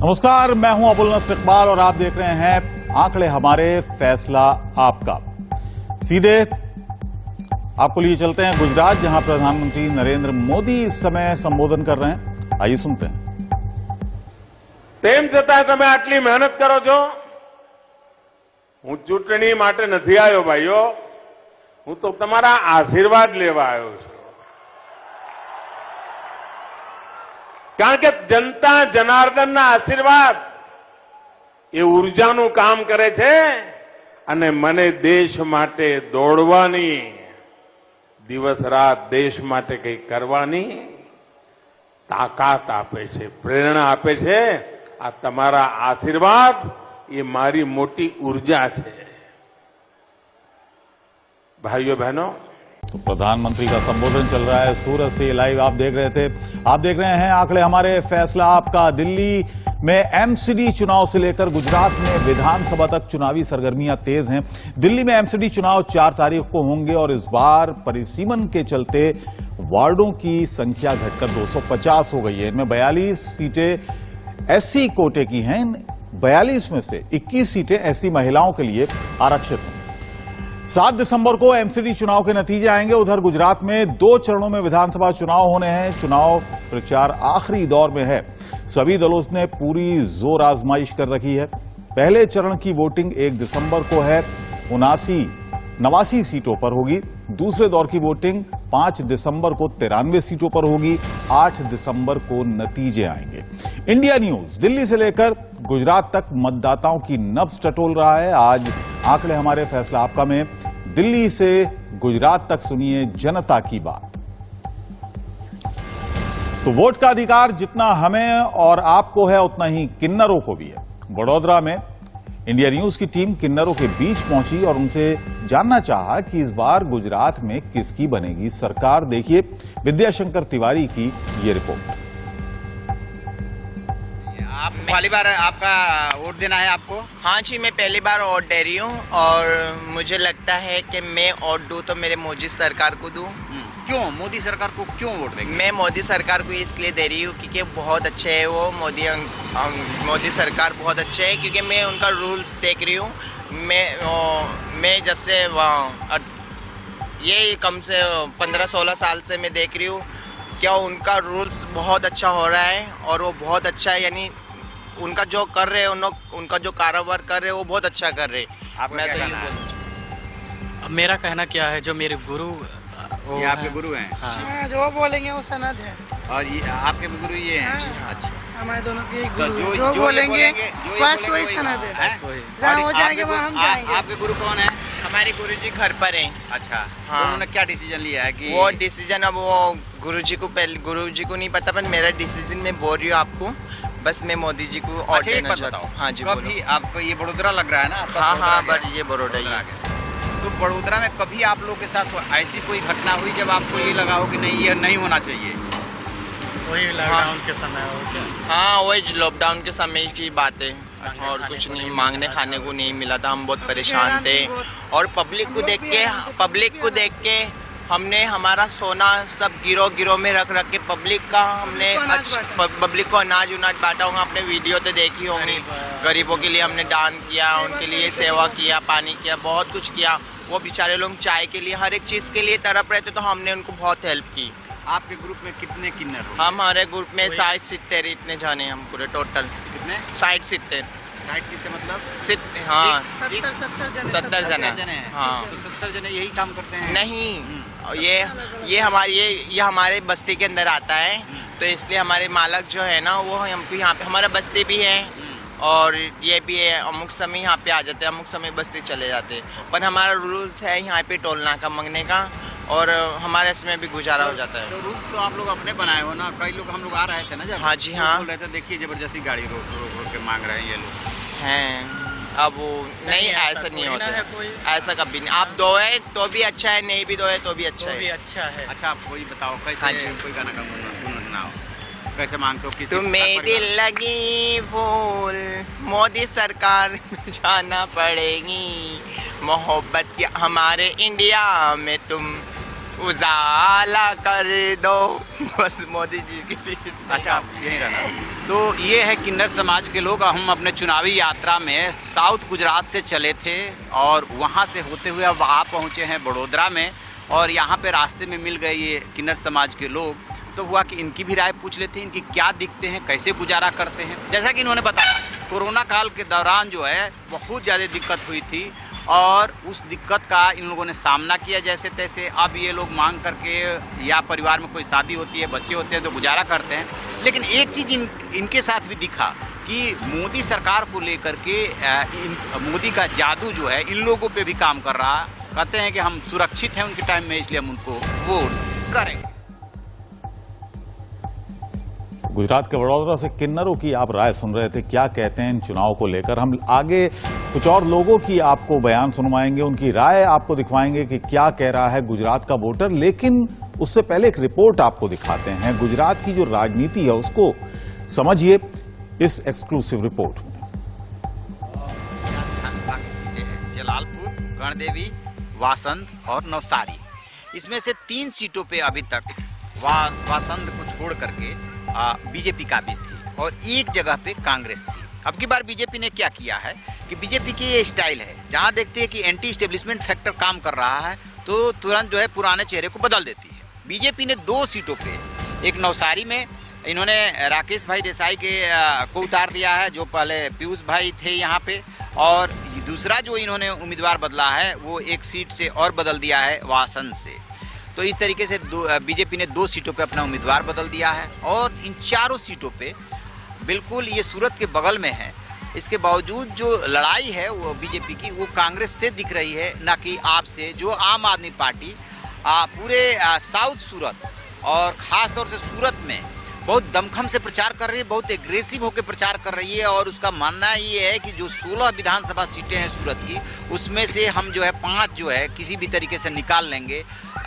नमस्कार, मैं हूं अबुल नस्र इकबाल और आप देख रहे हैं आंकड़े हमारे, फैसला आपका। सीधे आपको लिए चलते हैं गुजरात, जहां प्रधानमंत्री नरेंद्र मोदी इस समय संबोधन कर रहे हैं। आइए सुनते हैं। તેમ છતાં તમે આટલી મહેનત કરો છો। હું ચૂંટણી માટે નથી આવ્યો ભાઈઓ, હું તો તમારા આશીર્વાદ લેવા આવ્યો છું। કારણ કે જનતા જનાર્દનના આશીર્વાદ એ ઉર્જાનું કામ કરે છે અને મને દેશ માટે દોડવાની, દિવસ રાત દેશ માટે કંઈ કરવાની તાકાત આપે છે, પ્રેરણા આપે છે। આ તમારા આશીર્વાદ એ મારી મોટી ઉર્જા છે। भाइयों बहनों, तो प्रधानमंत्री का संबोधन चल रहा है सूरत से लाइव आप देख रहे थे। आप देख रहे हैं आंकड़े हमारे, फैसला आपका। दिल्ली में एमसीडी चुनाव से लेकर गुजरात में विधानसभा तक चुनावी सरगर्मियां तेज हैं। दिल्ली में एमसीडी चुनाव 4 तारीख को होंगे और इस बार परिसीमन के चलते वार्डों की संख्या घटकर 250 हो गई है। इनमें 42 सीटें एससी कोटे की हैं। 42 में से 21 सीटें एससी महिलाओं के लिए आरक्षित हैं। 7 दिसंबर को एमसीडी चुनाव के नतीजे आएंगे। उधर गुजरात में 2 चरणों में विधानसभा चुनाव होने हैं। चुनाव प्रचार आखिरी दौर में है। सभी दलों ने पूरी जोर आजमाइश कर रखी है। पहले चरण की वोटिंग 1 दिसंबर को है, 89 सीटों पर होगी। दूसरे दौर की वोटिंग 5 दिसंबर को 93 सीटों पर होगी। 8 दिसंबर को नतीजे आएंगे। इंडिया न्यूज दिल्ली से लेकर गुजरात तक मतदाताओं की नब्ज टटोल रहा है। आज आंकड़े हमारे, फैसला आपका में दिल्ली से गुजरात तक सुनिए जनता की बात। तो वोट का अधिकार जितना हमें और आपको है उतना ही किन्नरों को भी है। वडोदरा में इंडिया न्यूज की टीम किन्नरों के बीच पहुंची और उनसे जानना चाहा कि इस बार गुजरात में किसकी बनेगी सरकार। देखिए विद्याशंकर तिवारी की ये रिपोर्ट। आप पहली बार आपका वोट देना है आपको? हाँ जी, मैं पहली बार वोट दे रही हूँ और मुझे लगता है कि मैं वोट दूँ तो मेरे मोदी सरकार को दूँ। क्यों मोदी सरकार को क्यों वोट देंगे? मैं मोदी सरकार को इसलिए दे रही हूँ क्योंकि बहुत अच्छे है वो मोदी सरकार बहुत अच्छे है। क्योंकि मैं उनका रूल्स देख रही हूँ। मैं जब से ये कम से 15-16 साल से मैं देख रही हूँ क्या उनका रूल्स बहुत अच्छा हो रहा है और वो बहुत अच्छा है। यानी उनका जो कर रहे हैं, उनका जो कारोबार कर रहे हैं वो बहुत अच्छा कर रहे हैं। मैं तो ये बोलूँ, मेरा कहना क्या है, जो मेरे गुरु ये आपके गुरु हैं? हाँ। जो बोलेंगे वो सनद है। और ये आपके भी गुरु ये हैं? अच्छा, हमारे दोनों के तो गुरु जो बोलेंगे बस वही सनद है। जहाँ हो जाएंगे वहाँ हम जाएंगे। आपके गुरु कौन है? हमारे गुरुजी घर पर हैं। अच्छा, हाँ। तो उन्होंने क्या डिसीजन लिया है कि वो डिसीजन अब वो गुरुजी को नहीं पता, पर मेरा डिसीजन मैं बोल रही हूँ आपको। बस मैं मोदी जी को और एक बात बताओ। हाँ जी, कभी आपको ये बड़ोदरा लग रहा है ना? हाँ, बट ये बड़ोदरा ही है। तो बड़ोदरा में कभी आप लोगों के साथ ऐसी कोई घटना हुई जब आपको ये लगा हो कि नहीं, ये नहीं होना चाहिए? वही लॉकडाउन के समय हो क्या? हाँ, वही लॉकडाउन के समय की बात है। और कुछ नहीं, मांगने खाने को नहीं मिला था। हम बहुत परेशान थे और पब्लिक को देख के हमने हमारा सोना सब गिरोह में रख के पब्लिक को अनाज बांटा होगा। आपने वीडियो तो देखी होंगी। गरीबों के लिए हमने दान किया, उनके लिए सेवा किया, पानी किया, बहुत कुछ किया। वो बेचारे लोग चाय के लिए, हर एक चीज़ के लिए तड़प रहे थे, तो हमने उनको बहुत हेल्प की। आपके ग्रुप में कितने किन्नर हो? हमारे ग्रुप में 60-70 इतने जाने हम पूरे टोटल। कितने? 60-70 मतलब? हाँ, 70 जने। हाँ, तो 70 जने यही काम करते हैं? नहीं, ये हमारे बस्ती के अंदर आता है, तो इसलिए हमारे मालक जो है ना वो हमको यहाँ पे, हमारा बस्ती भी है और ये भी है। अमुक समय यहाँ पे आ जाते हैं, अमुक समय बस्ती चले जाते हैं। पर हमारा रूल्स है यहाँ पे टोलना का, मांगने का, और हमारे इसमें भी गुजारा हो जाता है। तो रूल्स तो आप लोग अपने बनाए हो ना? कई लोग, हम लोग आ रहे थे ना जब, हाँ जी, हाँ, बोल रहे थे देखिए जबरदस्ती गाड़ी रोक के मांग रहे हैं ये लोग हैं। अब वो नहीं, ऐसा नहीं होता है, ऐसा कभी नहीं। आप दो है तो भी अच्छा है, नहीं भी दो है तो भी अच्छा है। अच्छा, आप वही बताओ कैसे? हाँ जी, कोई गाना का गुनगुनाओ, कैसे मांगते हो? किसी तुम्हें दिल लगी फूल मोदी सरकार में जाना पड़ेगी, मोहब्बत हमारे इंडिया में तुम उजाला कर दो बस मोदी जी के लिए। अच्छा, यही रहना। तो ये है किन्नर समाज के लोग। हम अपने चुनावी यात्रा में साउथ गुजरात से चले थे और वहाँ से होते हुए अब आप पहुँचे हैं बड़ोदरा में, और यहाँ पे रास्ते में मिल गए ये किन्नर समाज के लोग। तो हुआ कि इनकी भी राय पूछ लेते हैं, इनकी क्या दिखते हैं, कैसे गुजारा करते हैं। जैसा कि इन्होंने बताया, कोरोना काल के दौरान जो है बहुत ज़्यादा दिक्कत हुई थी और उस दिक्कत का इन लोगों ने सामना किया जैसे तैसे। अब ये लोग मांग करके, या परिवार में कोई शादी होती है, बच्चे होते हैं तो गुजारा करते हैं। लेकिन एक चीज़ इनके साथ भी दिखा कि मोदी सरकार को लेकर के मोदी का जादू जो है इन लोगों पे भी काम कर रहा। कहते हैं कि हम सुरक्षित हैं उनके टाइम में, इसलिए हम उनको वोट करेंगे। गुजरात के वडोदरा से किन्नरों की आप राय सुन रहे थे, क्या कहते हैं इन चुनाव को लेकर। हम आगे कुछ और लोगों की आपको बयान सुनवाएंगे, उनकी राय आपको दिखवाएंगे कि क्या कह रहा है गुजरात का वोटर। लेकिन उससे पहले एक रिपोर्ट आपको दिखाते हैं। गुजरात की जो राजनीति है उसको समझिए इस एक्सक्लूसिव रिपोर्ट में। विधानसभा की सीटें हैं जलालपुर, गणदेवी, वासंत और नवसारी। इसमें से 3 सीटों पे अभी तक वासंत को छोड़ करके बीजेपी काबिज थी और एक जगह पे कांग्रेस थी। अब की बार बीजेपी ने क्या किया है कि बीजेपी की ये स्टाइल है, जहां देखते हैं कि एंटी स्टेब्लिशमेंट फैक्टर काम कर रहा है तो तुरंत जो है पुराने चेहरे को बदल देती है। बीजेपी ने 2 सीटों पे, एक नवसारी में इन्होंने राकेश भाई देसाई को उतार दिया है, जो पहले पीयूष भाई थे यहाँ पे, और दूसरा जो इन्होंने उम्मीदवार बदला है वो एक सीट से और बदल दिया है वासंत से। तो इस तरीके से बीजेपी ने 2 सीटों पे अपना उम्मीदवार बदल दिया है और इन 4 सीटों पे बिल्कुल ये सूरत के बगल में है। इसके बावजूद जो लड़ाई है वो बीजेपी की वो कांग्रेस से दिख रही है, ना कि आप से। जो आम आदमी पार्टी पूरे साउथ सूरत और ख़ास तौर से सूरत में बहुत दमखम से प्रचार कर रही है, बहुत एग्रेसिव होकर प्रचार कर रही है। और उसका मानना ये है कि जो 16 विधानसभा सीटें हैं सूरत की, उसमें से हम जो है 5 जो है किसी भी तरीके से निकाल लेंगे।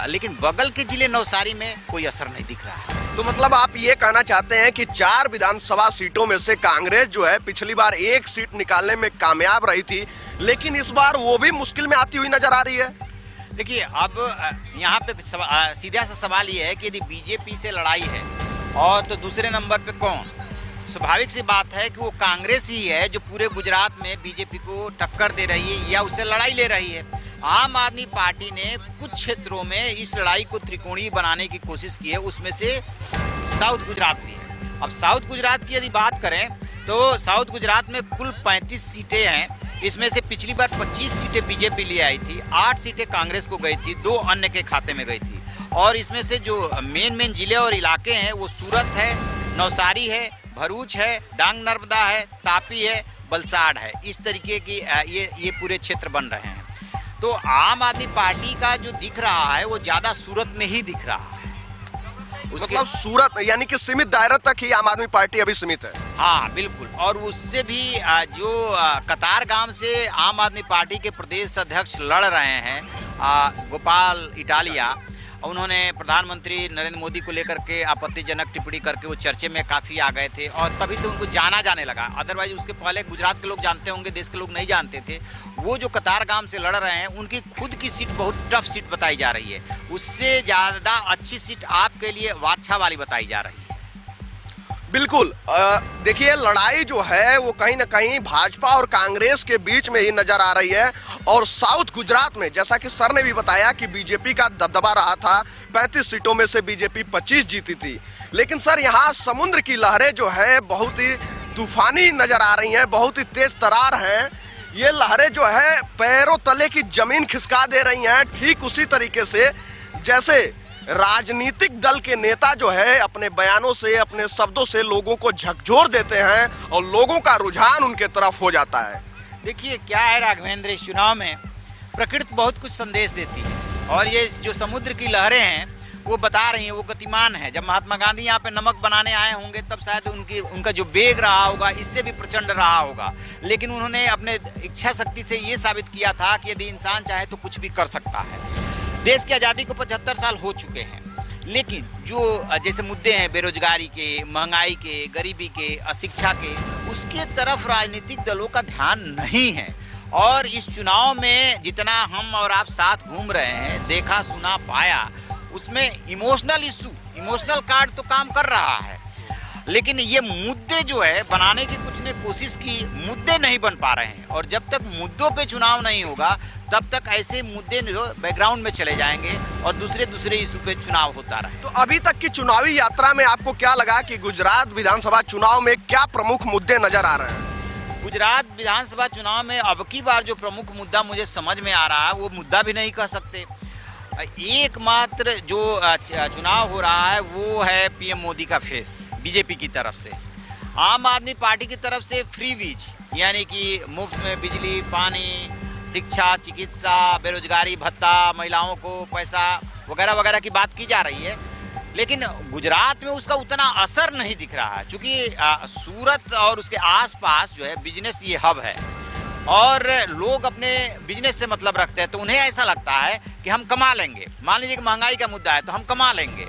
लेकिन बगल के जिले नवसारी में कोई असर नहीं दिख रहा है। तो मतलब आप ये कहना चाहते हैं कि 4 विधानसभा सीटों में से कांग्रेस जो है पिछली बार 1 सीट निकालने में कामयाब रही थी, लेकिन इस बार वो भी मुश्किल में आती हुई नजर आ रही है। देखिए, अब यहाँ पे सीधा सा सवाल ये है कि यदि बीजेपी से लड़ाई है और तो दूसरे नंबर पे कौन? स्वाभाविक सी बात है कि वो कांग्रेस ही है जो पूरे गुजरात में बीजेपी को टक्कर दे रही है या उससे लड़ाई ले रही है। आम आदमी पार्टी ने कुछ क्षेत्रों में इस लड़ाई को त्रिकोणीय बनाने की कोशिश की है, उसमें से साउथ गुजरात भी है। अब साउथ गुजरात की यदि बात करें तो साउथ गुजरात में कुल 35 सीटें हैं। इसमें से पिछली बार 25 सीटें बीजेपी ले आई थी, 8 सीटें कांग्रेस को गई थी, 2 अन्य के खाते में गई थी। और इसमें से जो मेन जिले और इलाके हैं वो सूरत है, नवसारी है, भरूच है, डांग नर्मदा है, तापी है, वलसाड़ है। इस तरीके की ये पूरे क्षेत्र बन रहे हैं। तो आम आदमी पार्टी का जो दिख रहा है वो ज्यादा सूरत में ही दिख रहा है। मतलब सूरत यानी कि सीमित दायरे तक ही आम आदमी पार्टी अभी सीमित है। हाँ बिल्कुल। और उससे भी जो कतारगाम से आम आदमी पार्टी के प्रदेश अध्यक्ष लड़ रहे हैं गोपाल इटालिया, उन्होंने प्रधानमंत्री नरेंद्र मोदी को लेकर के आपत्तिजनक टिप्पणी करके वो चर्चे में काफ़ी आ गए थे और तभी से उनको जाना जाने लगा। अदरवाइज उसके पहले गुजरात के लोग जानते होंगे, देश के लोग नहीं जानते थे। वो जो कतारगाम से लड़ रहे हैं उनकी खुद की सीट बहुत टफ सीट बताई जा रही है, उससे ज़्यादा अच्छी सीट आपके लिए वारछा वाली बताई जा रही है। बिल्कुल। देखिए, लड़ाई जो है वो कहीं ना कहीं भाजपा और कांग्रेस के बीच में ही नजर आ रही है। और साउथ गुजरात में जैसा कि सर ने भी बताया कि बीजेपी का दबदबा रहा था, 35 सीटों में से बीजेपी 25 जीती थी। लेकिन सर यहाँ समुद्र की लहरें जो है बहुत ही तूफानी नजर आ रही हैं, बहुत ही तेज तरार हैं। ये लहरें जो है पैरों तले की जमीन खिसका दे रही हैं, ठीक उसी तरीके से जैसे राजनीतिक दल के नेता जो है अपने बयानों से, अपने शब्दों से लोगों को झकझोर देते हैं और लोगों का रुझान उनके तरफ हो जाता है। देखिए क्या है राघवेंद्र, इस चुनाव में प्रकृति बहुत कुछ संदेश देती है और ये जो समुद्र की लहरें हैं वो बता रही हैं, वो गतिमान है। जब महात्मा गांधी यहाँ पे नमक बनाने आए होंगे तब शायद उनका जो वेग रहा होगा इससे भी प्रचंड रहा होगा, लेकिन उन्होंने अपने इच्छा शक्ति से ये साबित किया था कि यदि इंसान चाहे तो कुछ भी कर सकता है। देश की आज़ादी को 75 साल हो चुके हैं, लेकिन जो जैसे मुद्दे हैं बेरोजगारी के, महंगाई के, गरीबी के, अशिक्षा के, उसके तरफ राजनीतिक दलों का ध्यान नहीं है। और इस चुनाव में जितना हम और आप साथ घूम रहे हैं, देखा सुना पाया, उसमें इमोशनल इशू, इमोशनल कार्ड तो काम कर रहा है, लेकिन ये मुद्दे जो है बनाने की कुछ ने कोशिश की, मुद्दे नहीं बन पा रहे हैं। और जब तक मुद्दों पे चुनाव नहीं होगा तब तक ऐसे मुद्दे जो बैकग्राउंड में चले जाएंगे और दूसरे इशू पे चुनाव होता रहे। तो अभी तक की चुनावी यात्रा में आपको क्या लगा कि गुजरात विधानसभा चुनाव में क्या प्रमुख मुद्दे नजर आ रहे हैं? गुजरात विधानसभा चुनाव में अब की बार जो प्रमुख मुद्दा मुझे समझ में आ रहा है वो मुद्दा भी नहीं कह सकते। एकमात्र जो चुनाव हो रहा है वो है पीएम मोदी का फेस बीजेपी की तरफ से। आम आदमी पार्टी की तरफ से फ्री बीज, यानी कि मुफ्त में बिजली, पानी, शिक्षा, चिकित्सा, बेरोजगारी भत्ता, महिलाओं को पैसा वगैरह वगैरह की बात की जा रही है, लेकिन गुजरात में उसका उतना असर नहीं दिख रहा है, क्योंकि सूरत और उसके आसपास जो है बिजनेस ये हब है और लोग अपने बिजनेस से मतलब रखते हैं, तो उन्हें ऐसा लगता है कि हम कमा लेंगे। मान लीजिए कि महंगाई का मुद्दा है तो हम कमा लेंगे,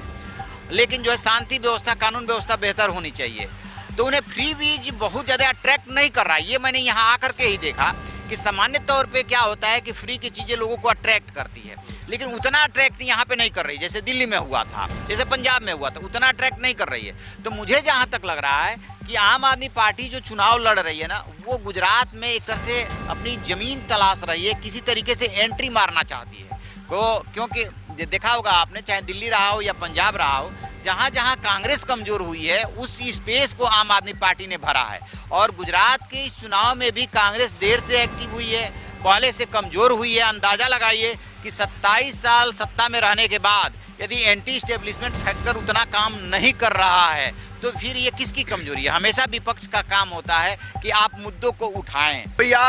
लेकिन जो है शांति व्यवस्था, कानून व्यवस्था बेहतर होनी चाहिए, तो उन्हें फ्री बीज बहुत ज़्यादा अट्रैक्ट नहीं कर रहा है। ये मैंने यहाँ आकर के ही देखा कि सामान्य तौर पे क्या होता है कि फ्री की चीज़ें लोगों को अट्रैक्ट करती है, लेकिन उतना अट्रैक्ट यहाँ पे नहीं कर रही, जैसे दिल्ली में हुआ था, जैसे पंजाब में हुआ था, उतना अट्रैक्ट नहीं कर रही है। तो मुझे जहाँ तक लग रहा है कि आम आदमी पार्टी जो चुनाव लड़ रही है ना, वो गुजरात में एक तरह से अपनी जमीन तलाश रही है, किसी तरीके से एंट्री मारना चाहती है। क्योंकि देखा होगा आपने, चाहे दिल्ली रहा हो या पंजाब रहा हो, जहां जहां कांग्रेस कमजोर हुई है उस स्पेस को आम आदमी पार्टी ने भरा है। और गुजरात के इस चुनाव में भी कांग्रेस देर से एक्टिव हुई है, पहले से कमजोर हुई है। अंदाजा लगाइए कि 27 साल सत्ता में रहने के बाद यदि एंटी स्टेब्लिशमेंट फैक्टर उतना काम नहीं कर रहा है तो फिर ये किसकी कमजोरी है? हमेशा विपक्ष का काम होता है कि आप मुद्दों को उठाएं। भैया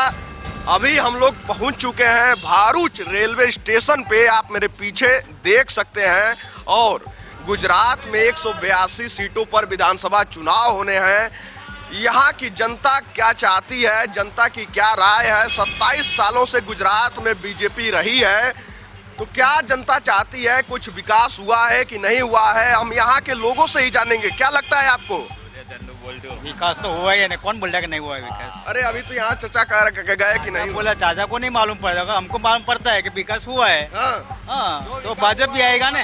अभी हम लोग पहुंच चुके हैं भारूच रेलवे स्टेशन पे, आप मेरे पीछे देख सकते हैं, और गुजरात में 182 सीटों पर विधानसभा चुनाव होने हैं। यहाँ की जनता क्या चाहती है, जनता की क्या राय है? 27 सालों से गुजरात में बीजेपी रही है, तो क्या जनता चाहती है? कुछ विकास हुआ है कि नहीं हुआ है? हम यहाँ के लोगों से ही जानेंगे। क्या लगता है आपको? विकास तो हुआ ही है, कौन बोल रहा है कि नहीं हुआ है विकास? अरे अभी तो यहाँ चर्चा कर गए कि नहीं बोला, चाचा को नहीं मालूम पड़ेगा, हमको मालूम पड़ता है कि विकास हुआ है। हाँ, तो भाजपा भी आएगा ना।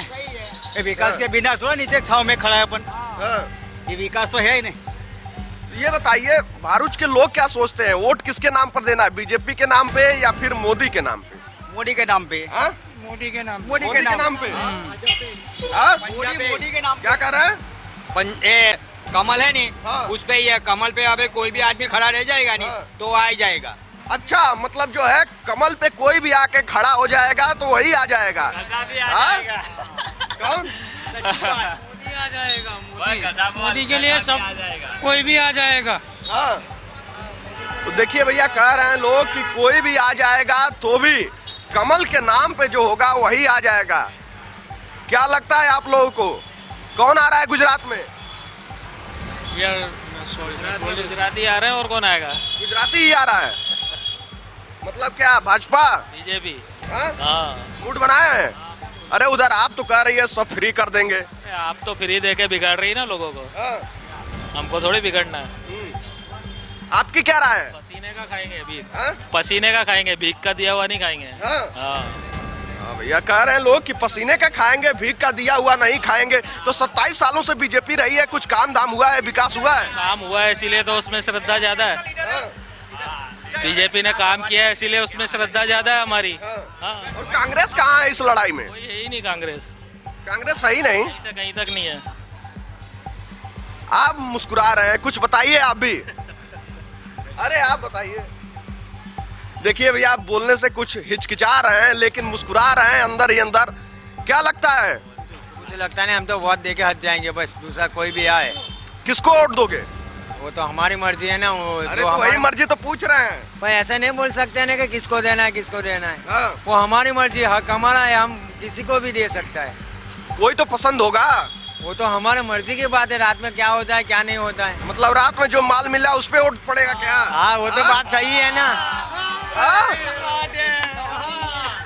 विकास के बिना थोड़ा नीचे छाव में खड़ा है अपन। ये विकास तो है ही नहीं। ये बताइए, भारूच के लोग क्या सोचते हैं? वोट किसके नाम पर देना है, बीजेपी के नाम पे या फिर मोदी के नाम पे? मोदी के नाम पे। मोदी के नाम मोदी के नाम पे। मोदी के नाम। क्या कर रहे हैं? कमल है नहीं, हाँ। उस पे ये कमल पे अबे कोई भी आदमी खड़ा रह जाएगा नहीं, हाँ। तो आ ही जाएगा। अच्छा, मतलब जो है कमल पे कोई भी आके खड़ा हो जाएगा तो वही आ जाएगा। कौन? मोदी आ जाएगा। मोदी के लिए सब कोई भी आ जाएगा। हाँ, तो देखिए भैया, कह रहे हैं लोग कि कोई भी आ जाएगा तो भी कमल के नाम पे जो होगा वही आ जाएगा। क्या लगता है आप लोगों को, कौन आ रहा है गुजरात में? यार गुजराती आ रहे हैं, और कौन आएगा? गुजराती ही आ रहा है। मतलब क्या, भाजपा, बीजेपी? हाँ, मूड बनाए हैं। अरे उधर आप तो कह रही है सब फ्री कर देंगे। आप तो फ्री देके बिगाड़ रही है ना लोगों को। हाँ। हमको थोड़ी बिगड़ना है। आपकी क्या राय है? पसीने का खाएंगे भीख। हाँ? पसीने का खाएंगे, भीख का दिया हुआ नहीं खाएंगे। हाँ? हाँ। हाँ भैया, कह रहे हैं लोग कि पसीने का खाएंगे, भीख का दिया हुआ नहीं खाएंगे। तो 27 सालों से बीजेपी रही है, कुछ काम धाम हुआ है, विकास हुआ है? काम हुआ है, इसीलिए तो उसमें श्रद्धा ज्यादा है। हाँ। बीजेपी ने काम किया है, इसीलिए उसमें श्रद्धा ज्यादा है हमारी। हाँ। हाँ। और कांग्रेस कहाँ है इस लड़ाई में? कोई है ही नहीं कांग्रेस। कांग्रेस है ही नहीं। कहीं से कहीं तक नहीं है। आप मुस्कुरा रहे हैं, कुछ बताइए आप भी। अरे आप बताइए। देखिए भैया, आप बोलने से कुछ हिचकिचा रहे हैं लेकिन मुस्कुरा रहे हैं अंदर ही अंदर। क्या लगता है? कुछ लगता नहीं, हम तो वोट देके हट जाएंगे बस, दूसरा कोई भी आए। किसको वोट दोगे? वो तो हमारी मर्जी है ना। वो अरे तो वही मर्जी तो पूछ रहे हैं। पर ऐसा नहीं बोल सकते ना कि किसको देना है, किसको देना है। हाँ। वो हमारी मर्जी है, हक हमारा है, हम किसी को भी दे सकता है। कोई तो पसंद होगा। वो तो हमारे मर्जी की बात है, रात में क्या होता है क्या नहीं होता है। मतलब रात में जो माल मिला उस पे वोट पड़ेगा क्या? हाँ, वो तो बात सही है ना। हाँ?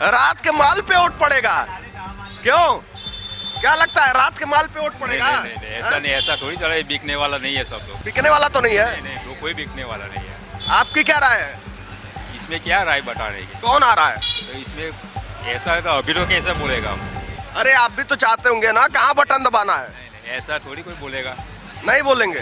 रात के माल पे वोट पड़ेगा? क्यों, क्या लगता है, रात के माल पे वोट पड़ेगा? नहीं, ऐसा नहीं, ऐसा थोड़ी चला, ये बिकने वाला नहीं है सब लोग। बिकने वाला तो नहीं है? नहीं, वो कोई बिकने वाला नहीं है। आपकी क्या राय है? इसमें क्या राय बताने की? कौन आ रहा है? तो इसमें ऐसा है तो अभी तो कैसे बोलेगा हम? अरे आप भी तो चाहते होंगे ना, कहाँ बटन दबाना है? नहीं, ऐसा थोड़ी कोई बोलेगा। नहीं बोलेंगे,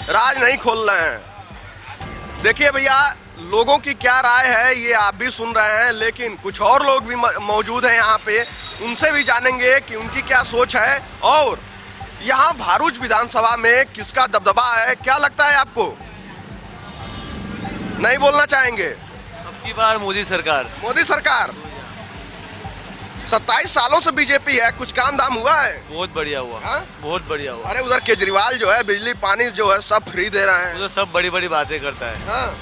राज नहीं खोल रहे हैं। देखिए भैया, लोगों की क्या राय है ये आप भी सुन रहे हैं, लेकिन कुछ और लोग भी मौजूद हैं यहाँ पे, उनसे भी जानेंगे कि उनकी क्या सोच है और यहाँ भरूच विधानसभा में किसका दबदबा है। क्या लगता है आपको? नहीं बोलना चाहेंगे? अब की बार मोदी सरकार। मोदी सरकार 27 सालों से बीजेपी है, कुछ काम धाम हुआ है? बहुत बढ़िया हुआ। हाँ? बहुत बढ़िया हुआ। अरे उधर केजरीवाल जो है बिजली पानी जो है सब फ्री दे रहे हैं। वो तो सब बड़ी बड़ी बातें करता है। हाँ?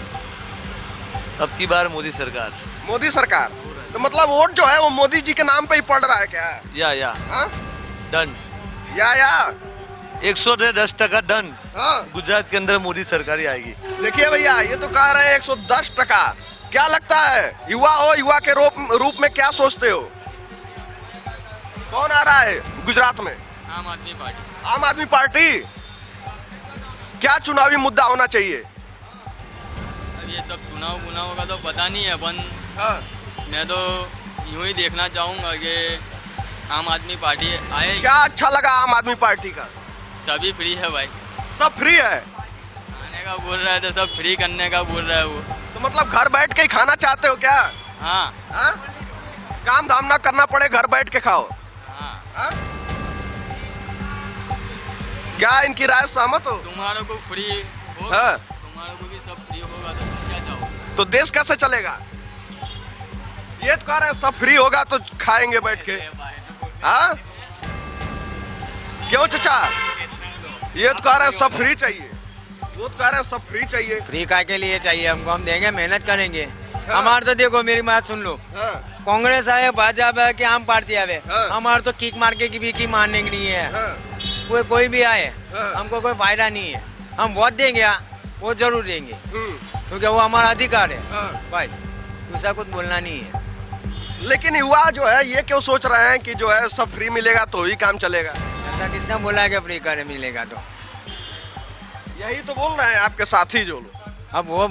अब की बार मोदी सरकार। मोदी सरकार, तो मतलब वोट जो है वो मोदी जी के नाम पे ही पड़ रहा है क्या? या हाँ? डन। या 110% डन। हाँ? गुजरात के अंदर मोदी सरकार ही आएगी। देखिए भैया, ये तो कह रहे हैं 110%। क्या लगता है, युवा हो, युवा के रूप में क्या सोचते हो? कौन आ रहा है गुजरात में? आम आदमी पार्टी। आम आदमी पार्टी। क्या चुनावी मुद्दा होना चाहिए? अब ये सब चुनाव का तो पता नहीं है, अपन हाँ? मैं तो यूं ही देखना चाहूंगा कि आम आदमी पार्टी आए। क्या अच्छा लगा आम आदमी पार्टी का? सभी फ्री है भाई, सब फ्री है। खाने का बोल रहा है तो सब फ्री करने का बोल रहा है वो। तो मतलब घर बैठ के ही खाना चाहते हो क्या? हाँ हाँ? काम धाम ना करना पड़े, घर बैठ के खाओ। हाँ। हाँ? क्या इनकी राय सहमत हो? तुम्हारों को फ्री हो, हाँ? तुम्हारों को भी सब फ्री होगा तो तुम क्या चाहो? तो देश कैसे चलेगा? ये तो कह रहे हैं सब फ्री होगा तो खाएंगे बैठ के। हाँ? क्यों चचा? ये तो कह रहे हैं सब फ्री चाहिए, वो तो कह रहे हैं सब फ्री चाहिए। फ्री का के लिए चाहिए हमको, हम देंगे, मेहनत करेंगे। हमारे तो देखो, मेरी बात सुन लो, हाँ? कांग्रेस आए, भाजपा है कि आम पार्टी आवे, हाँ। हमारे तो किक मार के की मारने की नहीं है। हाँ? कोई भी आए, हाँ। हमको कोई फायदा नहीं है। हम वोट देंगे, वो जरूर देंगे, क्योंकि वो हमारा अधिकार है। हाँ। बस, दूसरा कुछ बोलना नहीं है। लेकिन युवा जो है ये क्यों सोच रहे हैं कि जो है सब फ्री मिलेगा तो ही काम चलेगा? ऐसा किसने बोला है कि फ्री करे मिलेगा? तो यही तो बोल रहे हैं आपके साथी जो लोग। अब वो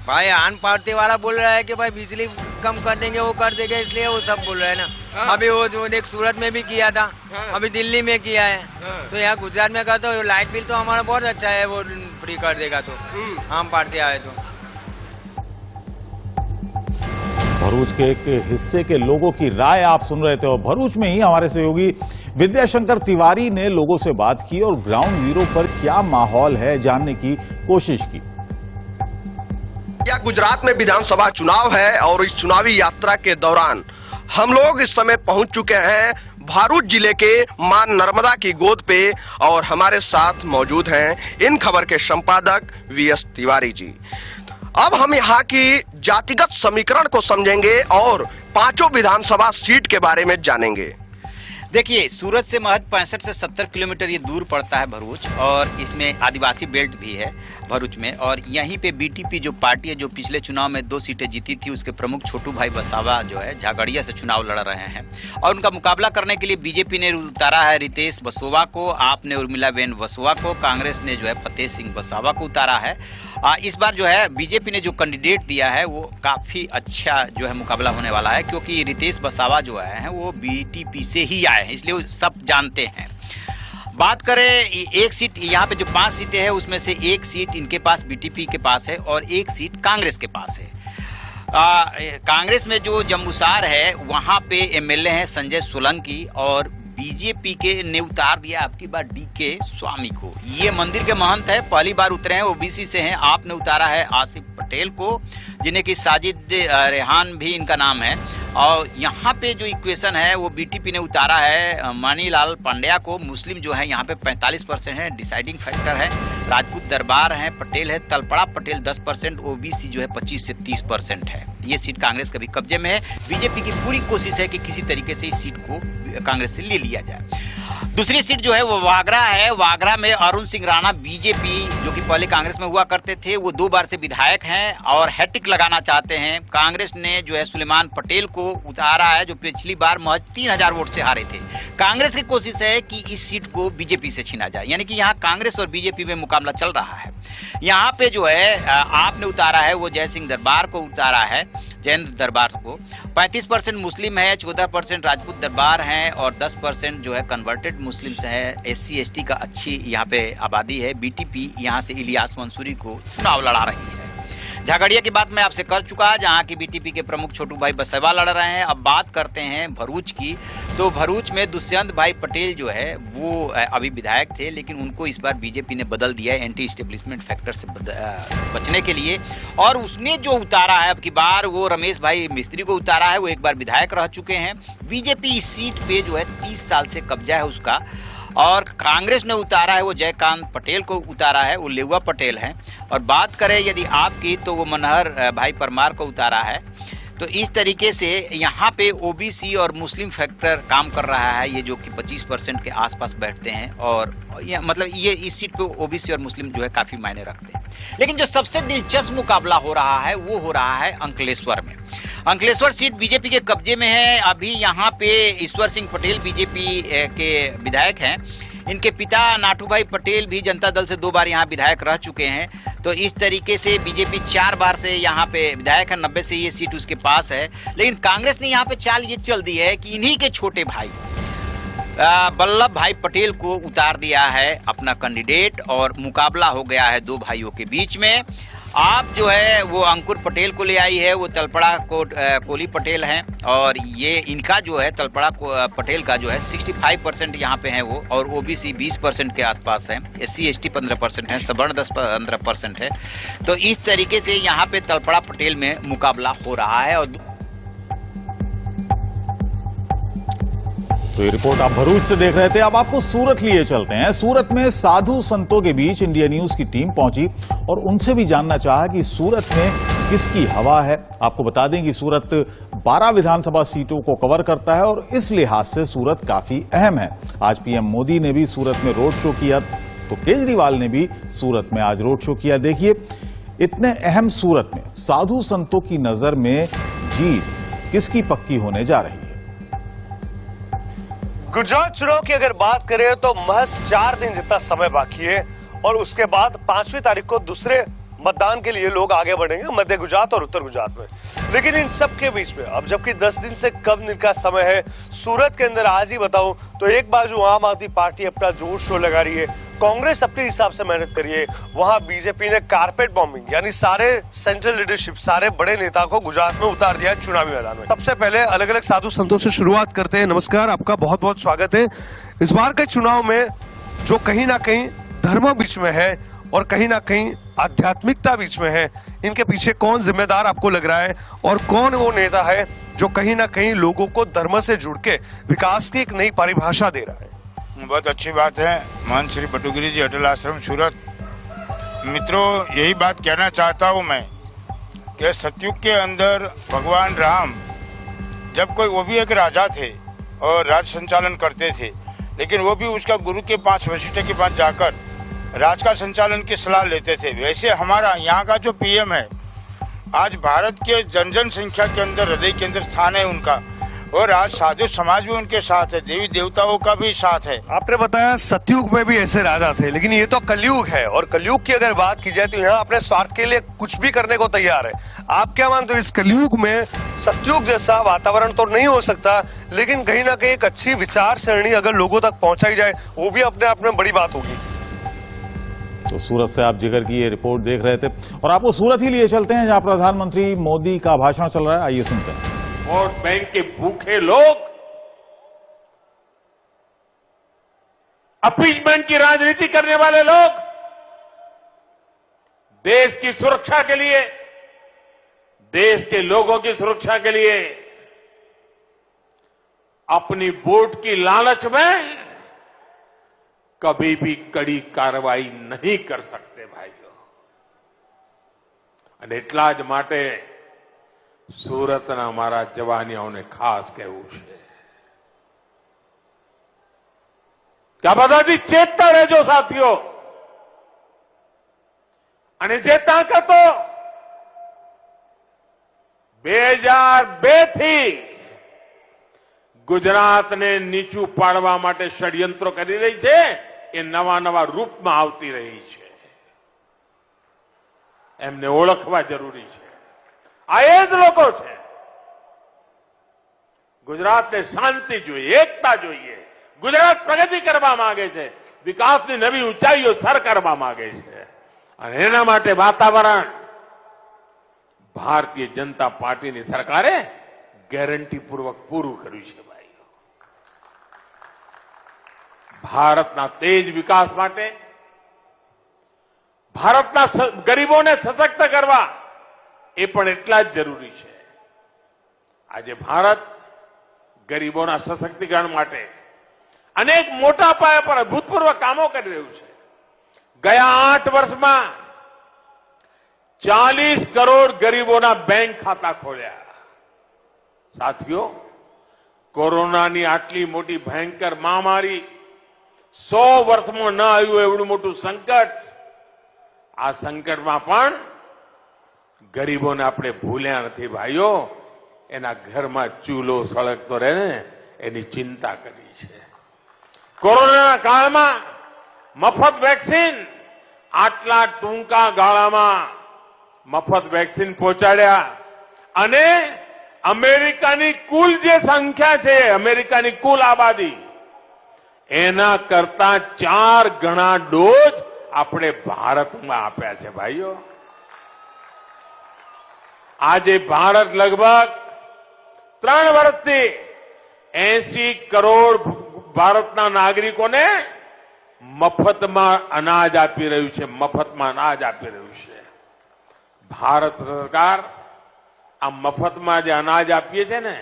भाई आन पार्टी वाला बोल रहा है कि भाई बिजली कम कर देंगे, वो कर देंगे, इसलिए वो सब बोल रहे हैं ना। हाँ। अभी वो जो एक सूरत में भी किया था, हाँ। अभी दिल्ली में किया है, हाँ। तो यहाँ गुजरात में का तो लाइट बिल तो हमारा बहुत अच्छा है, वो फ्री कर देगा तो आम पार्टी आए तो। भरूच के एक हिस्से के लोगों की राय आप सुन रहे थे और भरूच में ही हमारे सहयोगी विद्याशंकर तिवारी ने लोगों से बात की और ग्राउंड जीरो पर क्या माहौल है जानने की कोशिश की। या गुजरात में विधानसभा चुनाव है और इस चुनावी यात्रा के दौरान हम लोग इस समय पहुंच चुके हैं भरूच जिले के मां नर्मदा की गोद पे और हमारे साथ मौजूद हैं इन खबर के संपादक वीएस तिवारी जी। अब हम यहाँ की जातिगत समीकरण को समझेंगे और पांचों विधानसभा सीट के बारे में जानेंगे। देखिए, सूरत से महज 65 से 70 किलोमीटर ये दूर पड़ता है भरूच, और इसमें आदिवासी बेल्ट भी है भरूच में। और यहीं पे बीटीपी जो पार्टी है, जो पिछले चुनाव में 2 सीटें जीती थी, उसके प्रमुख छोटू भाई वसावा जो है झागड़िया से चुनाव लड़ रहे हैं और उनका मुकाबला करने के लिए बीजेपी ने उतारा है रितेश वसोवा को, आपने उर्मिलाबेन वसोवा को, कांग्रेस ने जो है फतेह सिंह वसावा को उतारा है। इस बार जो है बीजेपी ने जो कैंडिडेट दिया है वो काफी अच्छा जो है मुकाबला होने वाला है, क्योंकि रितेश वसावा जो है वो बीटीपी से ही आए हैं, इसलिए वो सब जानते हैं। बात करें एक सीट, यहाँ पे जो 5 सीटें हैं उसमें से एक सीट इनके पास बीटीपी के पास है और एक सीट कांग्रेस के पास है। कांग्रेस में जो जम्बूसार है वहां पे एमएलए हैं संजय सोलंकी, और बीजेपी के ने उतार दिया आपकी बार डीके स्वामी को। ये मंदिर के महंत है, पहली बार उतरे हैं, ओबीसी से हैं। आपने उतारा है आसिफ पटेल को, जिन्हें कि साजिद रेहान भी इनका नाम है। और यहाँ पे जो इक्वेशन है वो बीटीपी ने उतारा है मणिलाल पांड्या को। मुस्लिम जो है यहाँ पे 45% है, डिसाइडिंग फैक्टर है। राजपूत दरबार है, पटेल है, तलपड़ा पटेल 10%, ओबीसी जो है 25 से 30% है। ये सीट कांग्रेस के भी कब्जे में है। बीजेपी की पूरी कोशिश है कि किसी तरीके से इस सीट को कांग्रेस से ले लिया जाए। दूसरी सीट जो है वो वागरा है। वागरा में अरुण सिंह राणा, बीजेपी जो कि पहले कांग्रेस में हुआ करते थे, वो 2 बार से विधायक हैं और हैट्रिक लगाना चाहते हैं। कांग्रेस ने जो है सुलेमान पटेल को उतारा है, जो पिछली बार महज 3000 वोट से हारे थे। कांग्रेस की कोशिश है कि इस सीट को बीजेपी से छीना जाए, यानी कि यहाँ कांग्रेस और बीजेपी में मुकाबला चल रहा है। यहाँ पे जो है आपने उतारा है वो जय सिंह दरबार को उतारा है, जैन दरबार को। 35% मुस्लिम है, 14% राजपूत दरबार हैं और 10% जो है कन्वर्टेड मुस्लिम्स हैं। SC ST का अच्छी यहाँ पे आबादी है। BTP यहाँ से इलियास मंसूरी को चुनाव लड़ा रही है। झागड़िया की बात मैं आपसे कर चुका, जहाँ की BTP के प्रमुख छोटू भाई बसेवा लड़ रहे हैं। अब बात करते हैं भरूच की। तो भरूच में दुष्यंत भाई पटेल जो है वो अभी विधायक थे, लेकिन उनको इस बार बीजेपी ने बदल दिया है एंटी स्टेब्लिशमेंट फैक्टर से बचने के लिए। और उसने जो उतारा है अब की बार, वो रमेश भाई मिस्त्री को उतारा है। वो एक बार विधायक रह चुके हैं। बीजेपी इस सीट पे जो है 30 साल से कब्जा है उसका। और कांग्रेस ने उतारा है वो जयकांत पटेल को उतारा है, वो लेउआ पटेल हैं। और बात करें यदि आपकी, तो वो मनहर भाई परमार को उतारा है। तो इस तरीके से यहाँ पे OBC और मुस्लिम फैक्टर काम कर रहा है, ये जो कि 25% के आसपास बैठते हैं। और मतलब ये इस सीट पे OBC और मुस्लिम जो है काफ़ी मायने रखते हैं। लेकिन जो सबसे दिलचस्प मुकाबला हो रहा है वो हो रहा है अंकलेश्वर में। अंकलेश्वर सीट बीजेपी के कब्जे में है। अभी यहाँ पे ईश्वर सिंह पटेल बीजेपी के विधायक हैं। इनके पिता नाठू भाई पटेल भी जनता दल से 2 बार यहाँ विधायक रह चुके हैं। तो इस तरीके से बीजेपी 4 बार से यहाँ पे विधायक है, 90 से ये सीट उसके पास है। लेकिन कांग्रेस ने यहाँ पे चाल ये चल दी है कि इन्हीं के छोटे भाई वल्लभ भाई पटेल को उतार दिया है अपना कैंडिडेट, और मुकाबला हो गया है 2 भाइयों के बीच में। आप जो है वो अंकुर पटेल को ले आई है, वो तलपड़ा कोली पटेल हैं। और ये इनका जो है तलपड़ा पटेल का जो है 65% यहाँ पे है वो, और OBC 20% के आसपास है। SC ST 15% है, सवर्ण 10-15% है। तो इस तरीके से यहाँ पे तलपड़ा पटेल में मुकाबला हो रहा है। और तो ये रिपोर्ट आप भरूच से देख रहे थे। अब आपको सूरत लिए चलते हैं। सूरत में साधु संतों के बीच इंडिया न्यूज की टीम पहुंची और उनसे भी जानना चाहा कि सूरत में किसकी हवा है। आपको बता दें कि सूरत 12 विधानसभा सीटों को कवर करता है और इस लिहाज से सूरत काफी अहम है। आज PM मोदी ने भी सूरत में रोड शो किया, तो केजरीवाल ने भी सूरत में आज रोड शो किया। देखिए, इतने अहम सूरत में साधु संतों की नजर में जीत किसकी पक्की होने जा रही है। गुजरात चुनाव की अगर बात करें तो महज 4 दिन जितना समय बाकी है और उसके बाद 5वीं तारीख को दूसरे मतदान के लिए लोग आगे बढ़ेंगे मध्य गुजरात और उत्तर गुजरात में। लेकिन इन सब के बीच में अब जबकि 10 दिन से कम दिन का समय है, सूरत के अंदर आज ही बताऊं तो एक बाजू आम आदमी पार्टी अपना जोर शोर लगा रही है, कांग्रेस अपने हिसाब से मेहनत करी है, वहां बीजेपी ने कारपेट बॉम्बिंग यानी सारे सेंट्रल लीडरशिप, सारे बड़े नेता को गुजरात में उतार दिया चुनावी मैदान में। सबसे पहले अलग अलग साधु संतों से शुरुआत करते हैं। नमस्कार, आपका बहुत बहुत स्वागत है। इस बार के चुनाव में जो कहीं ना कहीं धर्म बीच में है और कहीं ना कहीं आध्यात्मिकता बीच में है, इनके पीछे कौन जिम्मेदार आपको लग रहा है और कौन वो नेता है जो कहीं ना कहीं लोगों को धर्म से जुड़ के विकास की एक नई परिभाषा दे रहा है? बहुत अच्छी बात है। महंत श्री बटुगिरी जी अटल आश्रम सूरत। मित्रों, यही बात कहना चाहता हूँ मैं कि सतयुग के अंदर भगवान राम जब वो भी एक राजा थे और राज संचालन करते थे, लेकिन वो भी उसका गुरु के पास, वशिष्ठ के पास जाकर राज का संचालन की सलाह लेते थे। वैसे हमारा यहाँ का जो PM है, आज भारत के जन जन संख्या के अंदर, हृदय के अंदर स्थान है उनका, और आज साधु समाज भी उनके साथ है, देवी देवताओं का भी साथ है। आपने बताया सतयुग में भी ऐसे राजा थे, लेकिन ये तो कलयुग है और कलयुग की अगर बात की जाए तो यहाँ अपने स्वार्थ के लिए कुछ भी करने को तैयार है। आप क्या मानते हो, इस कलयुग में सतयुग जैसा वातावरण तो नहीं हो सकता, लेकिन कहीं ना कहीं एक अच्छी विचार सरणी अगर लोगों तक पहुंचाई जाए वो भी अपने आप में बड़ी बात होगी। तो सूरत से आप जिगर की ये रिपोर्ट देख रहे थे और आपको सूरत ही लिए चलते हैं जहां प्रधानमंत्री मोदी का भाषण चल रहा है। आइए सुनते हैं। वोट बैंक के भूखे लोग अपीजमेंट की राजनीति करने वाले लोग देश की सुरक्षा के लिए, देश के लोगों की सुरक्षा के लिए अपनी वोट की लालच में कभी भी कड़ी कार्रवाई नहीं कर सकते भाइयों। અને એટલા જ માટે સુરતના અમારા જવાનીઓને ખાસ કહેવું છે કે આ બધાથી ચેતતા રહેજો સાથીઓ। અને જે તાકાતો 2002 થી ગુજરાતને નીચું પાડવા માટે ષડયંત્રો કરી રહી છે, એ નવા નવા રૂપમાં આવતી રહી છે, એમને ઓળખવા જરૂરી છે। આ એ જ લોકો છે. ગુજરાતને શાંતિ જોઈએ, એકતા જોઈએ. ગુજરાત પ્રગતિ કરવા માંગે છે, વિકાસની નવી ઊંચાઈઓ સર કરવા માંગે છે, અને એના માટે વાતાવરણ ભારતીય જનતા પાર્ટીની સરકારે ગેરંટીપૂર્વક પૂરું કર્યું છે. ભાઈઓ, ભારતના તેજ વિકાસ માટે, ભારતના ગરીબોને સશક્ત કરવા એ પણ એટલા જ જરૂરી છે. આજે ભારત ગરીબોના સશક્તિકરણ માટે અનેક મોટા પાયા પર અભૂતપૂર્વ કામો કરી રહ્યું છે. ગયા 8 વર્ષમાં 40 કરોડ ગરીબોના બેંક ખાતા ખોલ્યા. સાથીઓ, કોરોનાની આટલી મોટી ભયંકર મહામારી, 100 વર્ષમાં ન આવ્યું એવડું મોટું સંકટ, આ સંકટમાં પણ ગરીબોને આપણે ભૂલ્યા નથી. ભાઈઓ, એના ઘરમાં ચૂલો સળગતો રહે ને એની ચિંતા કરી છે. કોરોનાના કાળમાં મફત વેક્સિન, આટલા ટૂંકા ગાળામાં મફત વેક્સિન પહોંચાડ્યા, અને અમેરિકાની કુલ જે સંખ્યા છે, અમેરિકાની કુલ આબાદી, એના કરતા 4 ગણા ડોઝ આપણે ભારતમાં આપ્યા છે. ભાઈઓ, આજે ભારત લગભગ 3 વર્ષથી 80 કરોડ ભારતના નાગરિકોને મફતમાં અનાજ આપી રહ્યું છે. મફતમાં અનાજ આપી રહ્યું છે. ભારત સરકાર આ મફતમાં જે અનાજ આપીએ છે ને,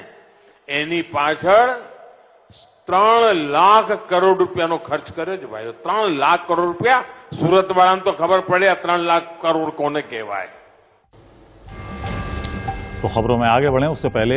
એની પાછળ 3 લાખ કરોડ રૂપિયાનો ખર્ચ કર્યો છે. ભાઈઓ, 3 લાખ કરોડ રૂપિયા. સુરત વાળાને તો ખબર પડે 3 લાખ કરોડ કોને કહેવાય. तो खबरों में आगे बढ़े उससे पहले